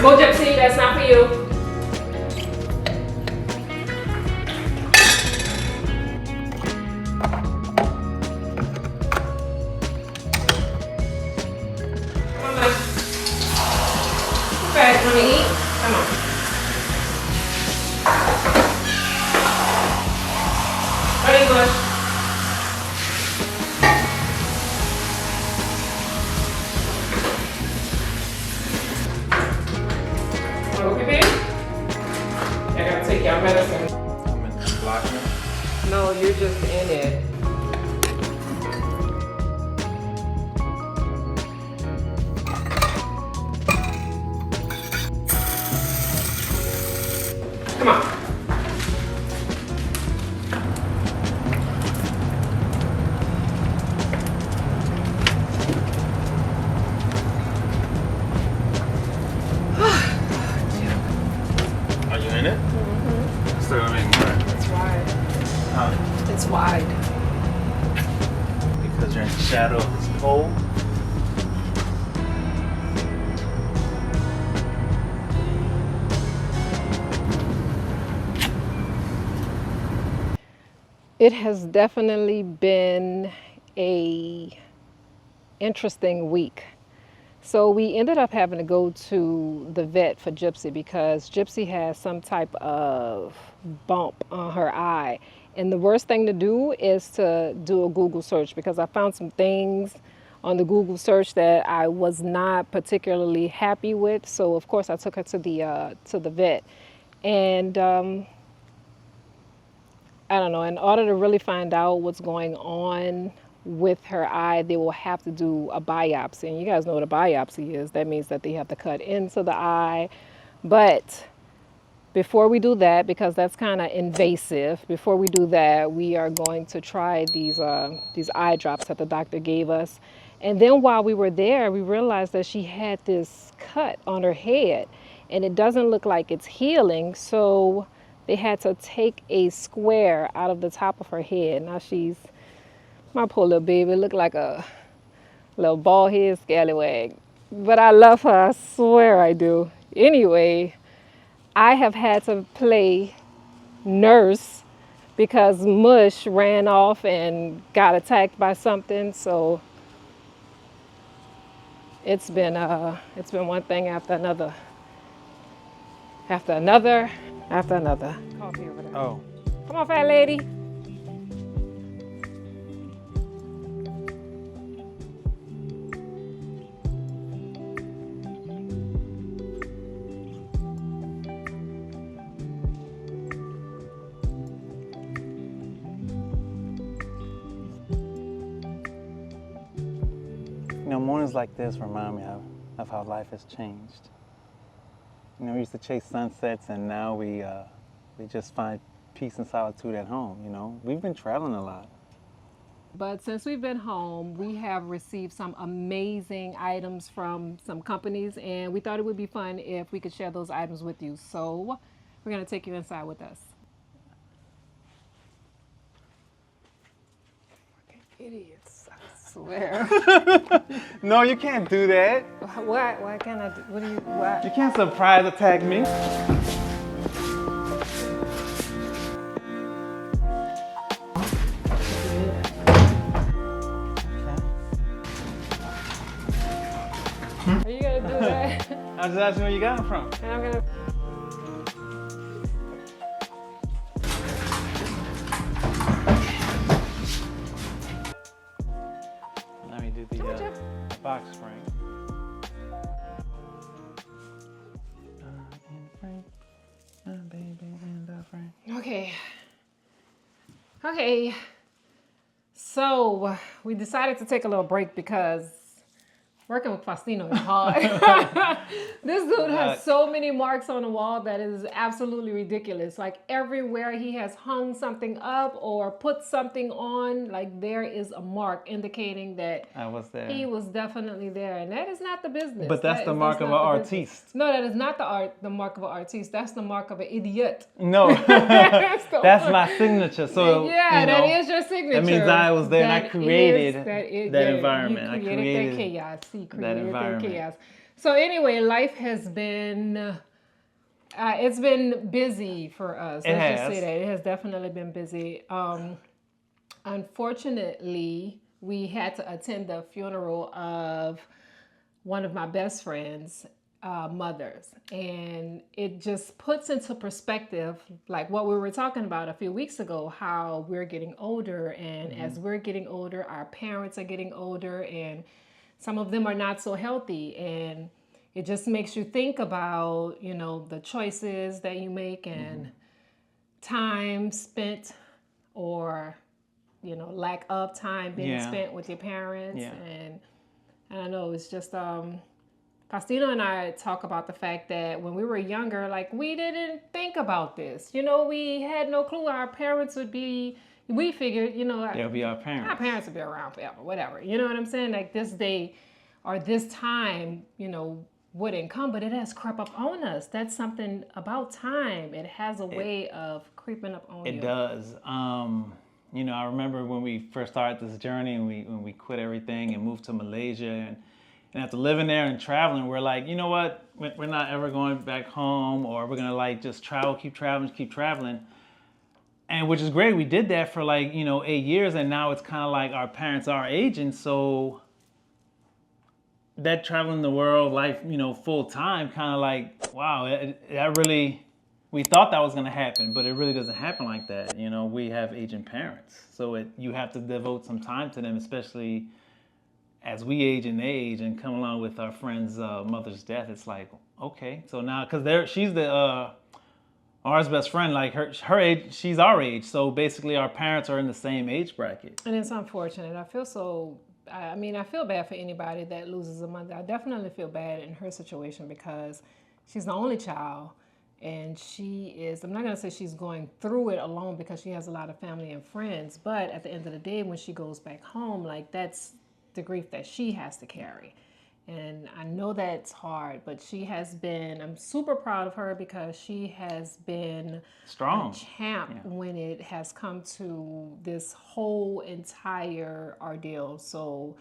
Go Gypsy, that's not for you. Come on, bud. You guys want to eat? Come on. Ready, Bush? Okay, baby? I gotta take your medicine. I'm in the block. No, you're just in it. Come on. Are you in it? Mm-hmm. Still in it. It's wide. Huh? It's wide. Because you're in the shadow of this pole. It has definitely been a interesting week. So we ended up having to go to the vet for Gypsy because Gypsy has some type of bump on her eye. And the worst thing to do is to do a Google search because I found some things on the Google search that I was not particularly happy with. So of course I took her to the vet. And I don't know, in order to really find out what's going on with her eye, they will have to do a biopsy. And you guys know what a biopsy is. That means that they have to cut into the eye. But before we do that, because that's kind of invasive, before we do that, we are going to try these eye drops that the doctor gave us. And then while we were there, we realized that she had this cut on her head and it doesn't look like it's healing. So they had to take a square out of the top of her head. Now she's, my poor little baby, looked like a little bald head scallywag. But I love her, I swear I do. Anyway, I have had to play nurse because Mush ran off and got attacked by something. So it's been one thing after another. After another. Coffee over there. Oh. Come on, fat lady. You know, mornings like this remind me of how life has changed. You know, we used to chase sunsets, and now we just find peace and solitude at home. You know, we've been traveling a lot. But since we've been home, we have received some amazing items from some companies, and we thought it would be fun if we could share those items with you. So we're going to take you inside with us. Idiots, I swear. No, you can't do that. Why can't I do, what do you, why? You can't surprise attack me. Are you going to do that? I just asked you where you got them from. And I'm going to... Let me do the box spring. Okay, so we decided to take a little break because Working with Faustino is hard. This dude has so many marks on the wall that is absolutely ridiculous. Like everywhere he has hung something up or put something on, like there is a mark indicating that I was there. he was definitely there, and that is not the business. But that's the mark of an artiste. No, that is not the mark of an artiste. That's the mark of an idiot. No, that's my signature. So yeah, that is your signature. That means I was there and I created that environment. I created that chaos. He created that chaos. So anyway, life has been. It's been busy for us. Let's just say that it has definitely been busy. Unfortunately, we had to attend the funeral of one of my best friends' mothers, and it just puts into perspective like what we were talking about a few weeks ago, how we're getting older, and as we're getting older, our parents are getting older, and some of them are not so healthy, and it just makes you think about, you know, the choices that you make and time spent or, you know, lack of time being spent with your parents. And I don't know, it's just, Faustino and I talk about the fact that when we were younger, like we didn't think about this. You know, we had no clue our parents would be, we figured, you know, they'll be our parents. Our parents would be around forever, whatever. You know what I'm saying? Like this day or this time, you know, wouldn't come, but it has crept up on us. That's something about time. It has a way of creeping up on you. It does. You know, I remember when we first started this journey and when we quit everything and moved to Malaysia and after living there and traveling, we're like, you know what? We're not ever going back home, or we're gonna like just travel, keep traveling. And which is great. We did that for like, you know, 8 years, and now it's kind of like our parents are aging, so that traveling the world life, you know, full time, kind of like, wow, that really, we thought that was going to happen, but it really doesn't happen like that. You know, we have aging parents, so you have to devote some time to them, especially as we age and they age, and come along with our friend's mother's death. It's like, okay, so now, because she's the ours best friend, like her age, she's our age, so basically our parents are in the same age bracket. And it's unfortunate. I mean, I feel bad for anybody that loses a mother. I definitely feel bad in her situation because she's the only child, and she is, I'm not going to say she's going through it alone because she has a lot of family and friends, but at the end of the day, when she goes back home, like that's the grief that she has to carry. And I know that's hard, but she has been, I'm super proud of her because she has been strong, a champ when it has come to this whole entire ordeal. So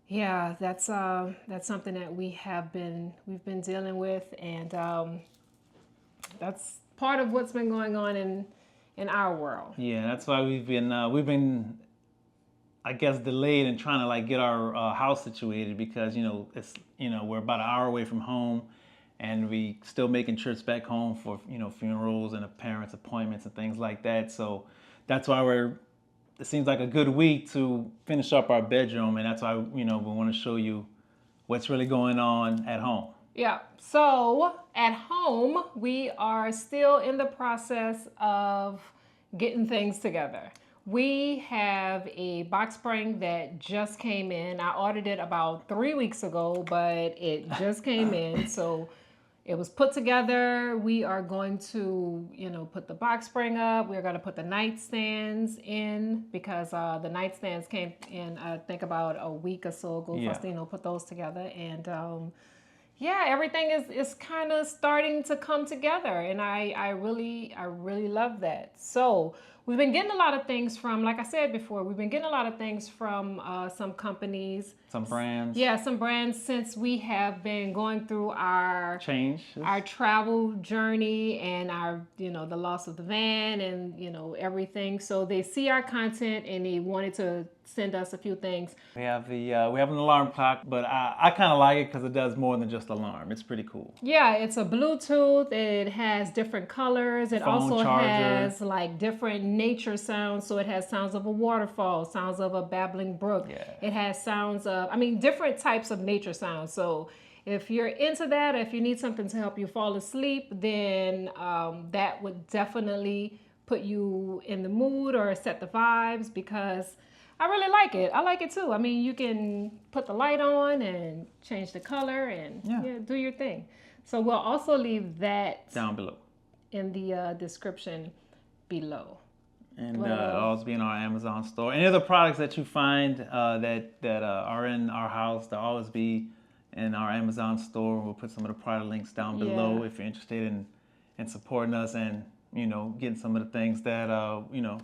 yeah, that's something that we've been dealing with, and that's part of what's been going on in our world. Yeah, that's why we've been I guess delayed in trying to like get our house situated, because you know it's, you know, we're about an hour away from home, and we still making trips back home for, you know, funerals and parents' appointments and things like that. So that's why it seems like a good week to finish up our bedroom, and that's why, you know, we want to show you what's really going on at home. Yeah. So at home, we are still in the process of getting things together. We have a box spring that just came in. I ordered it about 3 weeks ago, but it just came in. So it was put together. We are going to, you know, put the box spring up. We're going to put the nightstands in because the nightstands came in, I think, about a week or so ago. Yeah. Faustino put those together. And yeah, everything is kind of starting to come together. And I really love that. So we've been getting a lot of things from, like I said before, we've been getting a lot of things from some companies. Some brands. Yeah, some brands, since we have been going through our travel journey and our, you know, the loss of the van and, you know, everything. So they see our content and they wanted to send us a few things. We have we have an alarm clock, but I kind of like it because it does more than just alarm. It's pretty cool. Yeah, it's a Bluetooth. It has different colors. It Phone also charger. has like different nature sounds. So it has sounds of a waterfall, sounds of a babbling brook. Yeah. It has sounds of, different types of nature sounds. So if you're into that, or if you need something to help you fall asleep, then that would definitely put you in the mood or set the vibes, because I really like it. I like it too. I mean, you can put the light on and change the color and Yeah. yeah, do your thing. So we'll also leave that Down below. in the description below. And What always be in our Amazon store. Any other products that you find that are in our house, they'll always be in our Amazon store. We'll put some of the product links down below Yeah. if you're interested in supporting us and getting some of the things that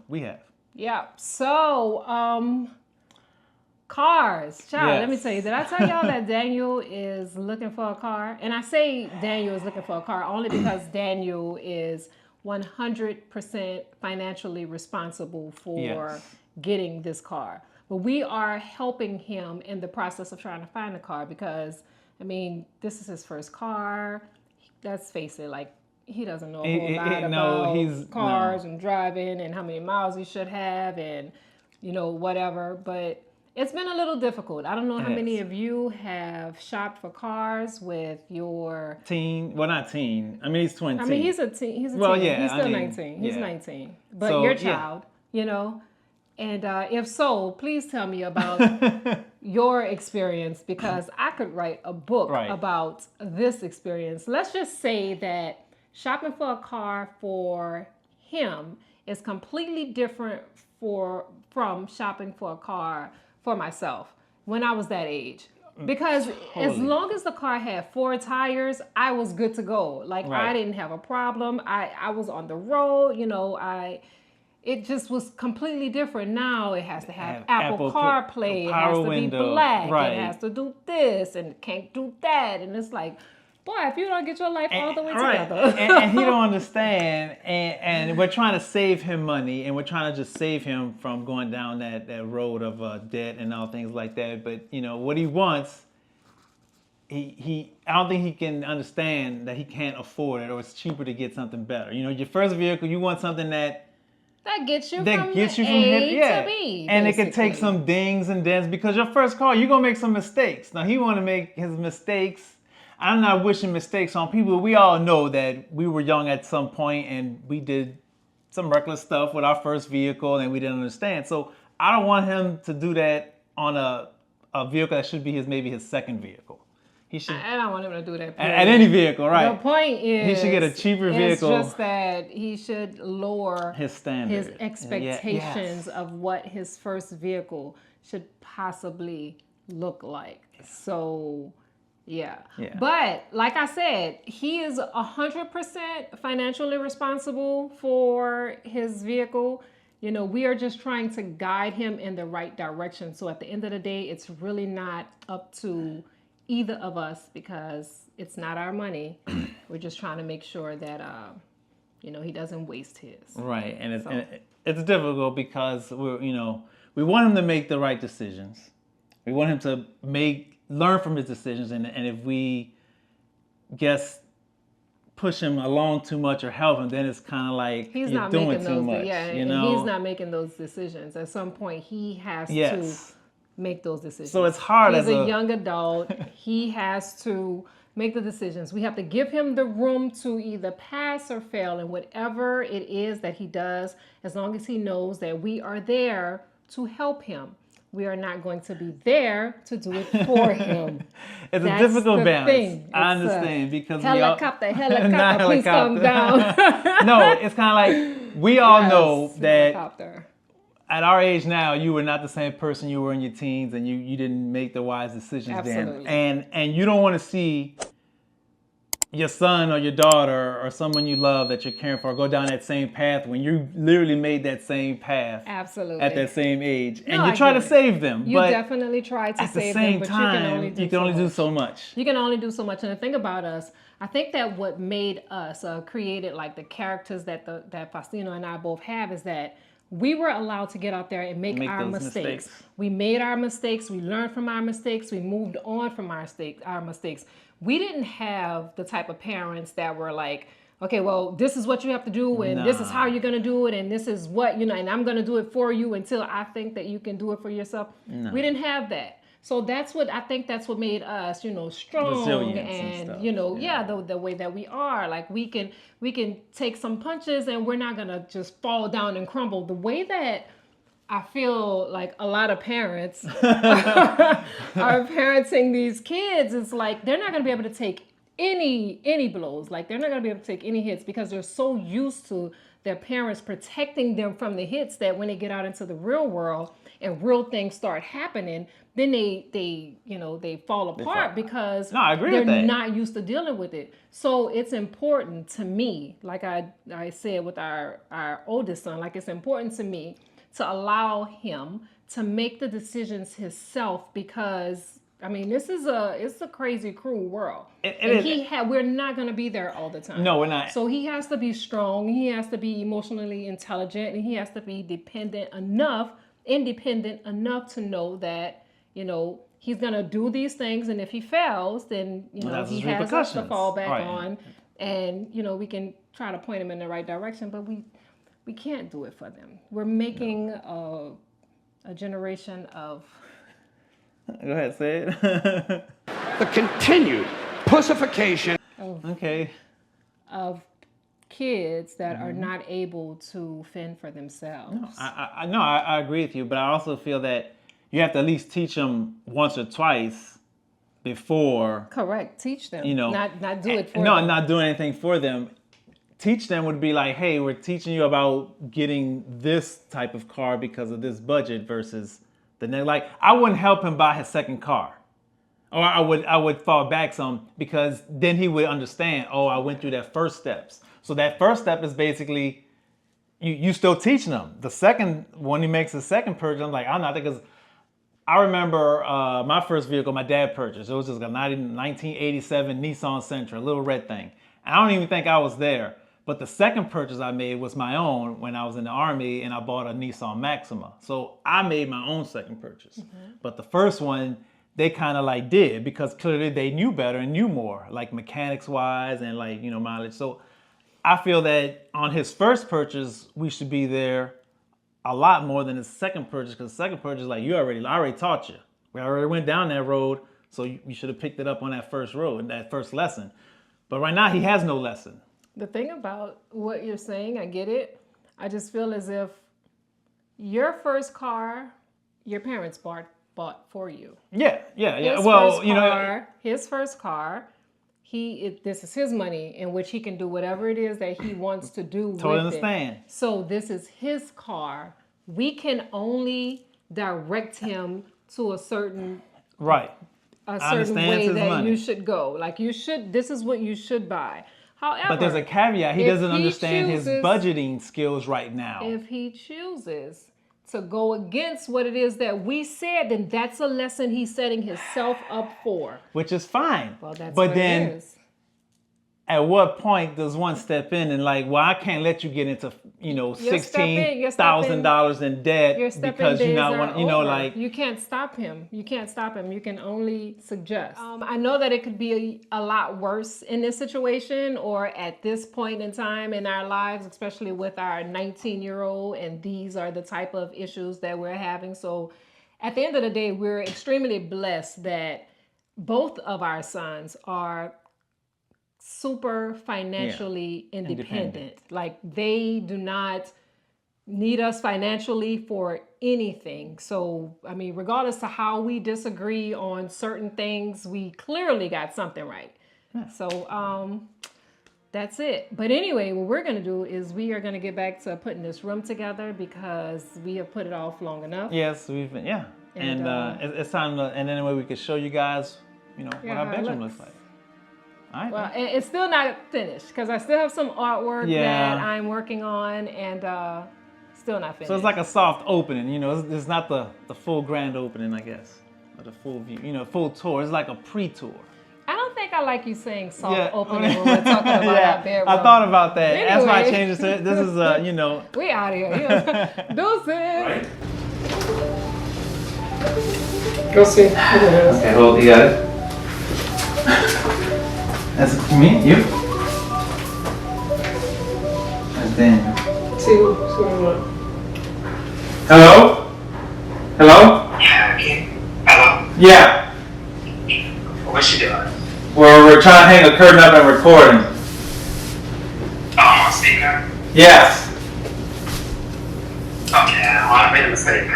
we have. Yeah. So, cars. Child, let me Yes. tell you, did I tell y'all that Daniel is looking for a car? And I say Daniel is looking for a car only because Daniel is 100% financially responsible for Yes. getting this car. But we are helping him in the process of trying to find a car because, I mean, this is his first car. Let's face it, like, he doesn't know a whole lot about cars and driving and how many miles he should have and, whatever. But it's been a little difficult. I don't know how many of you have shopped for cars with your teen. Well, not teen. I mean, he's 20. I mean, he's a teen. He's a Well, teen. yeah, He's still I mean, 19. He's yeah. 19. But So, your yeah. child, And if so, please tell me about your experience because I could write a book Right. about this experience. Let's just say that shopping for a car for him is completely different from shopping for a car for myself when I was that age. Because as Totally. long as the car had 4 tires, I was good to go. Like I Right. didn't have a problem. I was on the road, it just was completely different. Now it has to have Apple CarPlay, it power has to window, be black, right. it has to do this and can't do that. And it's like, boy, if you don't get your life all the way Right. together. and he don't understand, and we're trying to save him money, and we're trying to just save him from going down that road of debt and all things like that. But what he wants, I don't think he can understand that he can't afford it, or it's cheaper to get something better. Your first vehicle, you want something that gets you from A to B. And it can take basically. some dings and dents because your first car, you're gonna make some mistakes. Now he want to make his mistakes. I'm not wishing mistakes on people. We all know that we were young at some point and we did some reckless stuff with our first vehicle and we didn't understand. So I don't want him to do that on a vehicle that should be maybe his second vehicle. He should I don't want him to do that. at any vehicle, right? The point is, he should get a cheaper vehicle. It's just that he should lower his standard, his expectations of what his first vehicle should possibly look like. So, yeah. But like I said, he is 100% financially responsible for his vehicle. We are just trying to guide him in the right direction. So at the end of the day, it's really not up to either of us because it's not our money. We're just trying to make sure that he doesn't waste his. Right, and it's difficult because we want him to make the right decisions. We want him to learn from his decisions, and if we push him along too much or help him, then it's kind of like he's you're not doing making too those. much. Yeah, and he's not making those decisions. At some point, he has to make those decisions. So it's hard He's as a young adult. He has to make the decisions. We have to give him the room to either pass or fail in whatever it is that he does, as long as he knows that we are there to help him. We are not going to be there to do it for him. It's That's a difficult the balance. thing. I understand because Helicopter, Not please come helicopter. down. No, it's kind of like we all know that helicopter. at our age now, you were not the same person you were in your teens, and you didn't make the wise decisions Absolutely. then. And you don't want to see your son or your daughter or someone you love that you're caring for go down that same path when you literally made that same path Absolutely. at that same age. No, And you try to get it. save them. You but definitely try to at the save same them, but time, you can only do so much. You can only do so much. And the thing about us, I think that what made us created like the characters that that Faustino and I both have is that we were allowed to get out there and make our those mistakes. mistakes. We made our mistakes. We learned from our mistakes. We moved on from our mistakes. We didn't have the type of parents that were like, okay, well, this is what you have to do, and this is how you're going to do it, and this is what, and I'm going to do it for you until I think that you can do it for yourself. No. We didn't have that. So that's what made us, strong Resilience and, stuff. the way that we are. Like we can take some punches and we're not going to just fall down and crumble. The way that I feel like a lot of parents are parenting these kids. It's like they're not going to be able to take any blows. Like they're not going to be able to take any hits because they're so used to their parents protecting them from the hits that when they get out into the real world and real things start happening, then they fall apart because No, I agree they're with that. not used to dealing with it. So it's important to me, like I said with our oldest son, like it's important to me to allow him to make the decisions himself because I mean it's a crazy cruel world. We're not going to be there all the time. No, we're not. So he has to be strong, he has to be emotionally intelligent, and he has to be independent enough to know that, he's going to do these things, and if he fails, then, he has us to fall back on, and, we can try to point him in the right direction, but we can't do it for them. We're making a generation of... Go ahead, say it. The continued pussification Okay. of kids that are not able to fend for themselves. I agree with you, but I also feel that you have to at least teach them once or twice before. Correct. Teach them. Not do it for No, them. not doing anything for them. Teach them would be like, hey, we're teaching you about getting this type of car because of this budget versus the next. Like, I wouldn't help him buy his second car. Or I would fall back some because then he would understand, oh, I went through that first steps. So that first step is basically you still teaching them. The second, when he makes his second purchase, I'm like, I'm not, because I remember my first vehicle my dad purchased. It was just a 1987 Nissan Sentra, a little red thing. And I don't even think I was there. But the second purchase I made was my own when I was in the Army, and I bought a Nissan Maxima. So I made my own second purchase. Mm-hmm. But the first one, they kind of like did because clearly they knew better and knew more, like mechanics wise and like, mileage. So I feel that on his first purchase, we should be there a lot more than his second purchase, because the second purchase, like I already taught you. We already went down that road, so you should have picked it up on that first road, that first lesson. But right now he has no lesson. The thing about what you're saying, I get it. I just feel as if your first car, your parents bought for you. Yeah. His first car, this is his money in which he can do whatever it is that he wants to do with it. Totally understand. So this is his car. We can only direct him to a certain way that money. You should go. Like this is what you should buy. However, but there's a caveat. He doesn't understand his budgeting skills right now. If he chooses to go against what it is that we said, then that's a lesson he's setting himself up for. Which is fine. Well, that's but what then, it is. At what point does one step in and like, well, I can't let you get into, $16,000 in debt because you not want, like you can't stop him. You can't stop him. You can only suggest. I know that it could be a lot worse in this situation or at this point in time in our lives, especially with our 19-year-old, and these are the type of issues that we're having. So at the end of the day, we're extremely blessed that both of our sons are super financially independent. Like they do not need us financially for anything. So, I mean, regardless of how we disagree on certain things, we clearly got something right. Yeah. So, that's it. But anyway, what we're going to do is we are going to get back to putting this room together because we have put it off long enough. Yes, we've been, yeah. And it's time to, and then we can show you guys, what our bedroom looks like. All right, well, and it's still not finished because I still have some artwork that I'm working on and still not finished. So it's like a soft opening, it's not the full grand opening, I guess, or the full view, full tour. It's like a pre-tour. I don't think I like you saying soft opening when we're talking about our bedroom. I thought about that. Anyway. That's why I changed it to this is, We out here. Deuces. Go see. Okay, hold, you got it? That's me, you? And then. Two. Hello? Hello? Yeah, okay. Hello? Yeah. What's she doing? We're trying to hang a curtain up and recording. Oh, speaker? Yes. Okay, well, I made a mistake. mistake.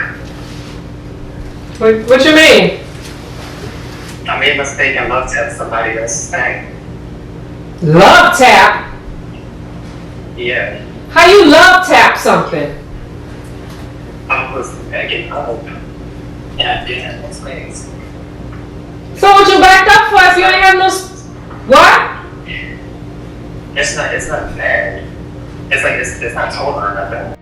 What you mean? I made a mistake and love tap somebody else's thing. Love tap? Yeah, How you love tap something? I was begging up. And I didn't have no space. So what you backed up for if you ain't have no... What? It's not bad. It's like, it's not total or nothing.